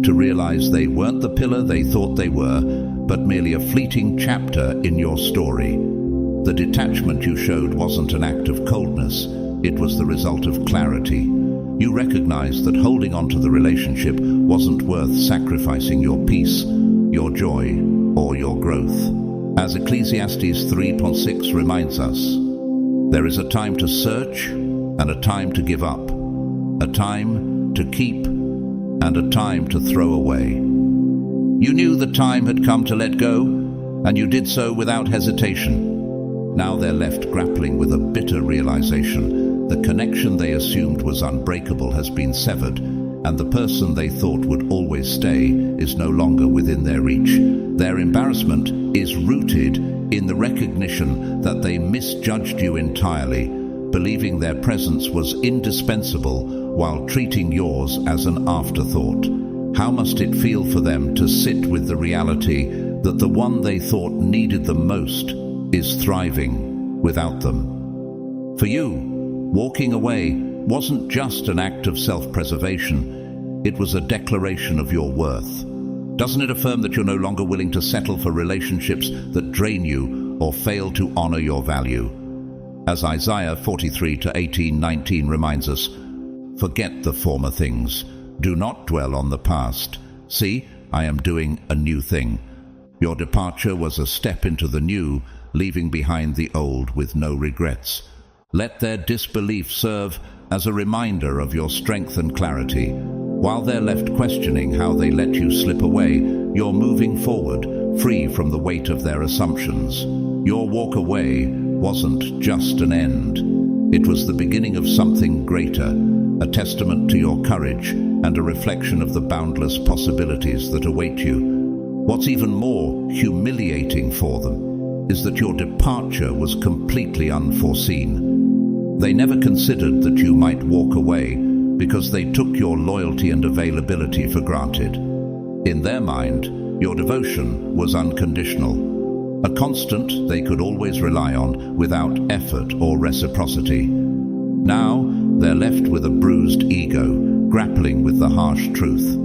to realize they weren't the pillar they thought they were, but merely a fleeting chapter in your story? The detachment you showed wasn't an act of coldness, it was the result of clarity. You recognized that holding on to the relationship wasn't worth sacrificing your peace, your joy, or your growth. As Ecclesiastes 3:6 reminds us, there is a time to search and a time to give up, a time to keep and a time to throw away. You knew the time had come to let go, and you did so without hesitation. Now they're left grappling with a bitter realization. The connection they assumed was unbreakable has been severed, and the person they thought would always stay is no longer within their reach. Their embarrassment is rooted in the recognition that they misjudged you entirely, believing their presence was indispensable while treating yours as an afterthought. How must it feel for them to sit with the reality that the one they thought needed them most is thriving without them? For you, walking away wasn't just an act of self-preservation, it was a declaration of your worth. Doesn't it affirm that you're no longer willing to settle for relationships that drain you or fail to honor your value? As Isaiah 43:18-19 reminds us, "Forget the former things. Do not dwell on the past. See, I am doing a new thing." Your departure was a step into the new, leaving behind the old with no regrets. Let their disbelief serve as a reminder of your strength and clarity. While they're left questioning how they let you slip away, you're moving forward, free from the weight of their assumptions. Your walk away wasn't just an end. It was the beginning of something greater, a testament to your courage and a reflection of the boundless possibilities that await you. What's even more humiliating for them is that your departure was completely unforeseen. They never considered that you might walk away because they took your loyalty and availability for granted. In their mind, your devotion was unconditional, a constant they could always rely on without effort or reciprocity. Now, they're left with a bruised ego, grappling with the harsh truth.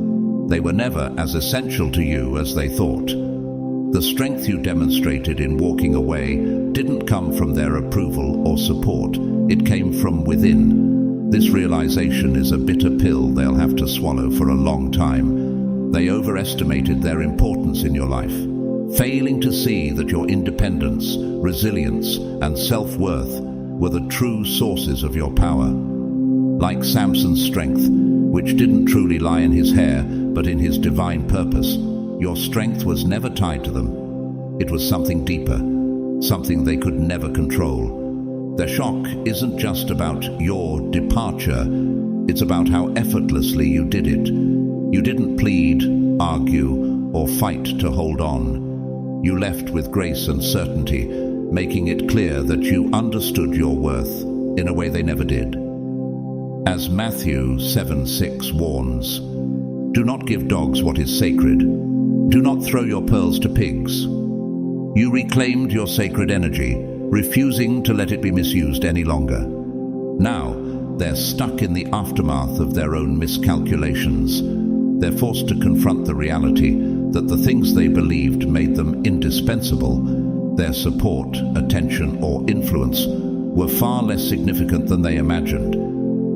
They were never as essential to you as they thought. The strength you demonstrated in walking away didn't come from their approval or support. It came from within. This realization is a bitter pill they'll have to swallow for a long time. They overestimated their importance in your life, failing to see that your independence, resilience, and self-worth were the true sources of your power. Like Samson's strength, which didn't truly lie in his hair, but in his divine purpose, your strength was never tied to them. It was something deeper, something they could never control. Their shock isn't just about your departure, it's about how effortlessly you did it. You didn't plead, argue, or fight to hold on. You left with grace and certainty, making it clear that you understood your worth in a way they never did. As Matthew 7:6 warns, "Do not give dogs what is sacred. Do not throw your pearls to pigs." You reclaimed your sacred energy, refusing to let it be misused any longer. Now, they're stuck in the aftermath of their own miscalculations. They're forced to confront the reality that the things they believed made them indispensable, their support, attention, or influence, were far less significant than they imagined.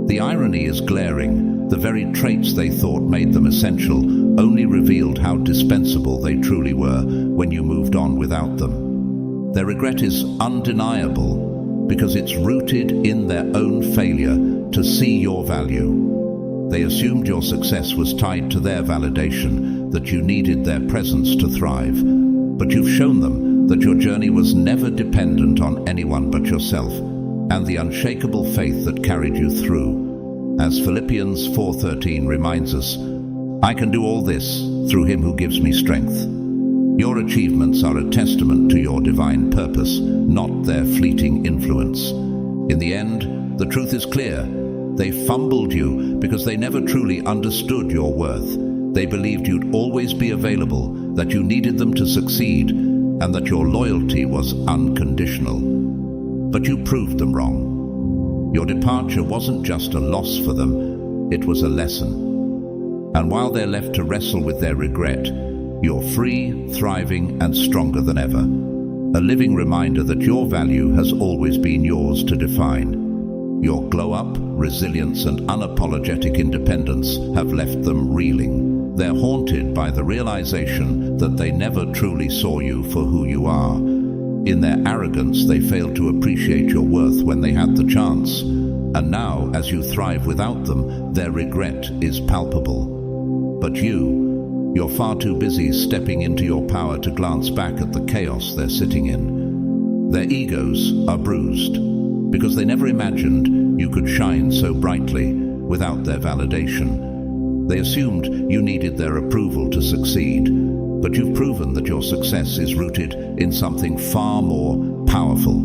The irony is glaring. The very traits they thought made them essential only revealed how dispensable they truly were when you moved on without them. Their regret is undeniable because it's rooted in their own failure to see your value. They assumed your success was tied to their validation, that you needed their presence to thrive. But you've shown them that your journey was never dependent on anyone but yourself and the unshakable faith that carried you through. As Philippians 4:13 reminds us, "I can do all this through him who gives me strength." Your achievements are a testament to your divine purpose, not their fleeting influence. In the end, the truth is clear. They fumbled you because they never truly understood your worth. They believed you'd always be available, that you needed them to succeed, and that your loyalty was unconditional. But you proved them wrong. Your departure wasn't just a loss for them, it was a lesson. And while they're left to wrestle with their regret, you're free, thriving, and stronger than ever. A living reminder that your value has always been yours to define. Your glow-up, resilience, and unapologetic independence have left them reeling. They're haunted by the realization that they never truly saw you for who you are. In their arrogance, they failed to appreciate your worth when they had the chance. And now, as you thrive without them, their regret is palpable. But you're far too busy stepping into your power to glance back at the chaos they're sitting in. Their egos are bruised because they never imagined you could shine so brightly without their validation. They assumed you needed their approval to succeed, but you've proven that your success is rooted in something far more powerful: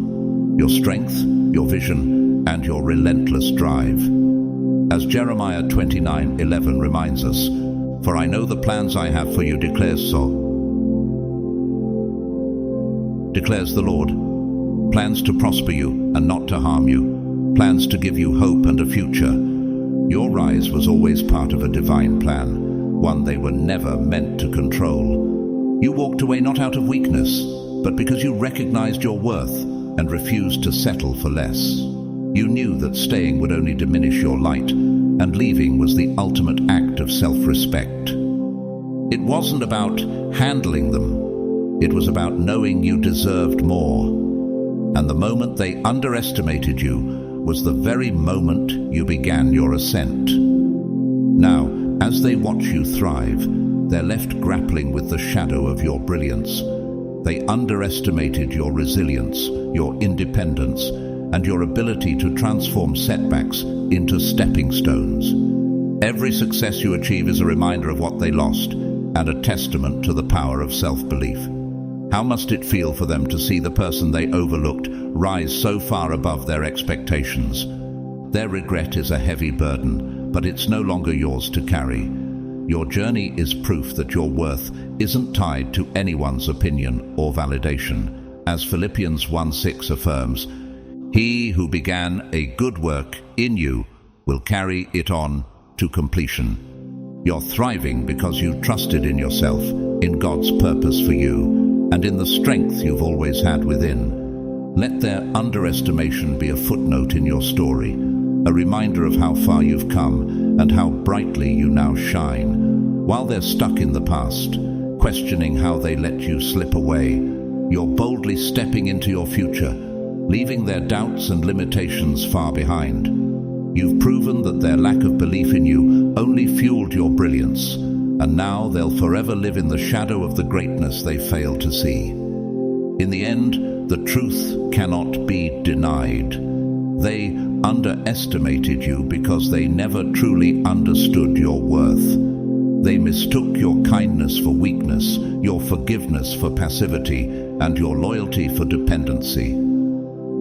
your strength, your vision, and your relentless drive. As Jeremiah 29:11 reminds us, "For I know the plans I have for you, declares the Lord. Plans to prosper you and not to harm you. Plans to give you hope and a future." Your rise was always part of a divine plan, one they were never meant to control. You walked away not out of weakness, but because you recognized your worth and refused to settle for less. You knew that staying would only diminish your light, and leaving was the ultimate act of self-respect. It wasn't about handling them. It was about knowing you deserved more. And the moment they underestimated you was the very moment you began your ascent. Now, as they watch you thrive, they're left grappling with the shadow of your brilliance. They underestimated your resilience, your independence, and your ability to transform setbacks into stepping stones. Every success you achieve is a reminder of what they lost, and a testament to the power of self-belief. How must it feel for them to see the person they overlooked rise so far above their expectations? Their regret is a heavy burden, but it's no longer yours to carry. Your journey is proof that your worth isn't tied to anyone's opinion or validation. As Philippians 1:6 affirms, "He who began a good work in you will carry it on to completion." You're thriving because you trusted in yourself, in God's purpose for you, and in the strength you've always had within. Let their underestimation be a footnote in your story, a reminder of how far you've come and how brightly you now shine. While they're stuck in the past, questioning how they let you slip away, you're boldly stepping into your future, leaving their doubts and limitations far behind. You've proven that their lack of belief in you only fueled your brilliance, and now they'll forever live in the shadow of the greatness they failed to see. In the end, the truth cannot be denied. They underestimated you because they never truly understood your worth. They mistook your kindness for weakness, your forgiveness for passivity, and your loyalty for dependency.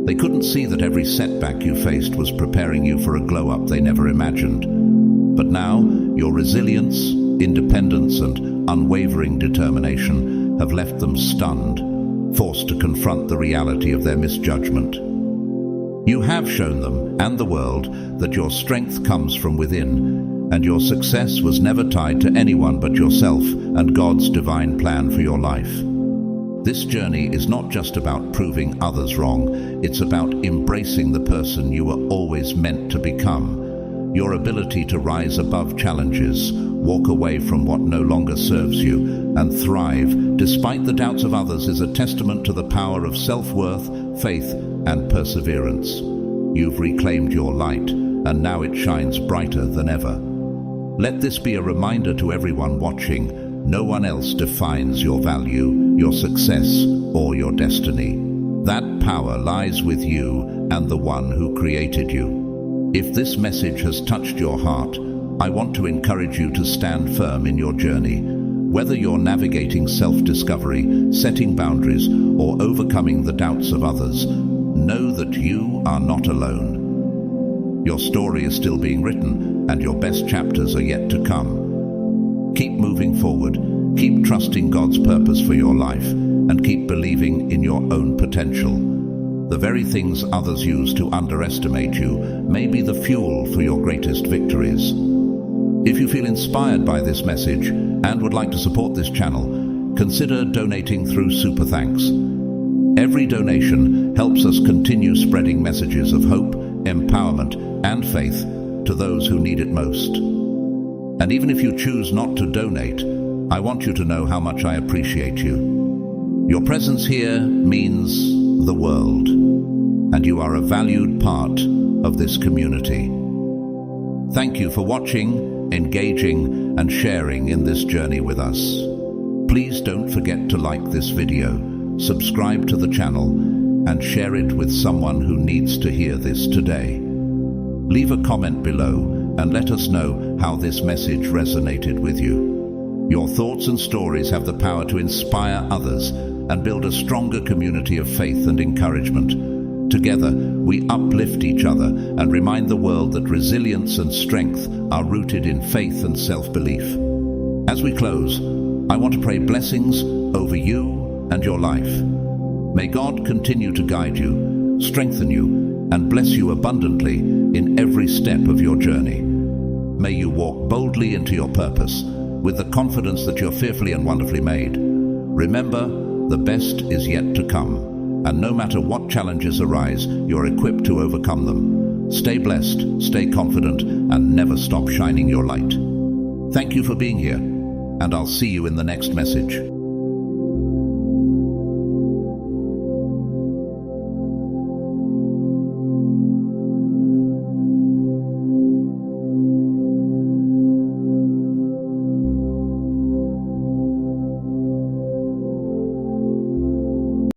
They couldn't see that every setback you faced was preparing you for a glow-up they never imagined. But now, your resilience, independence, and unwavering determination have left them stunned, forced to confront the reality of their misjudgment. You have shown them and the world that your strength comes from within, and your success was never tied to anyone but yourself and God's divine plan for your life. This journey is not just about proving others wrong, it's about embracing the person you were always meant to become. Your ability to rise above challenges, walk away from what no longer serves you, and thrive despite the doubts of others is a testament to the power of self-worth, faith, and perseverance. You've reclaimed your light, and now it shines brighter than ever. Let this be a reminder to everyone watching: no one else defines your value, your success, or your destiny. That power lies with you and the one who created you. If this message has touched your heart, I want to encourage you to stand firm in your journey. Whether you're navigating self-discovery, setting boundaries, or overcoming the doubts of others, know that you are not alone. Your story is still being written, and your best chapters are yet to come. Keep moving forward, keep trusting God's purpose for your life, and keep believing in your own potential. The very things others use to underestimate you may be the fuel for your greatest victories. If you feel inspired by this message and would like to support this channel, consider donating through Super Thanks. Every donation helps us continue spreading messages of hope, empowerment, and faith to those who need it most. And even if you choose not to donate, I want you to know how much I appreciate you. Your presence here means the world, and you are a valued part of this community. Thank you for watching, engaging, and sharing in this journey with us. Please don't forget to like this video, subscribe to the channel, and share it with someone who needs to hear this today. Leave a comment below and let us know how this message resonated with you. Your thoughts and stories have the power to inspire others and build a stronger community of faith and encouragement. Together, we uplift each other and remind the world that resilience and strength are rooted in faith and self-belief. As we close, I want to pray blessings over you and your life. May God continue to guide you, strengthen you, and bless you abundantly in every step of your journey. May you walk boldly into your purpose with the confidence that you're fearfully and wonderfully made. Remember, the best is yet to come, and no matter what challenges arise, you're equipped to overcome them. Stay blessed, stay confident, and never stop shining your light. Thank you for being here, and I'll see you in the next message.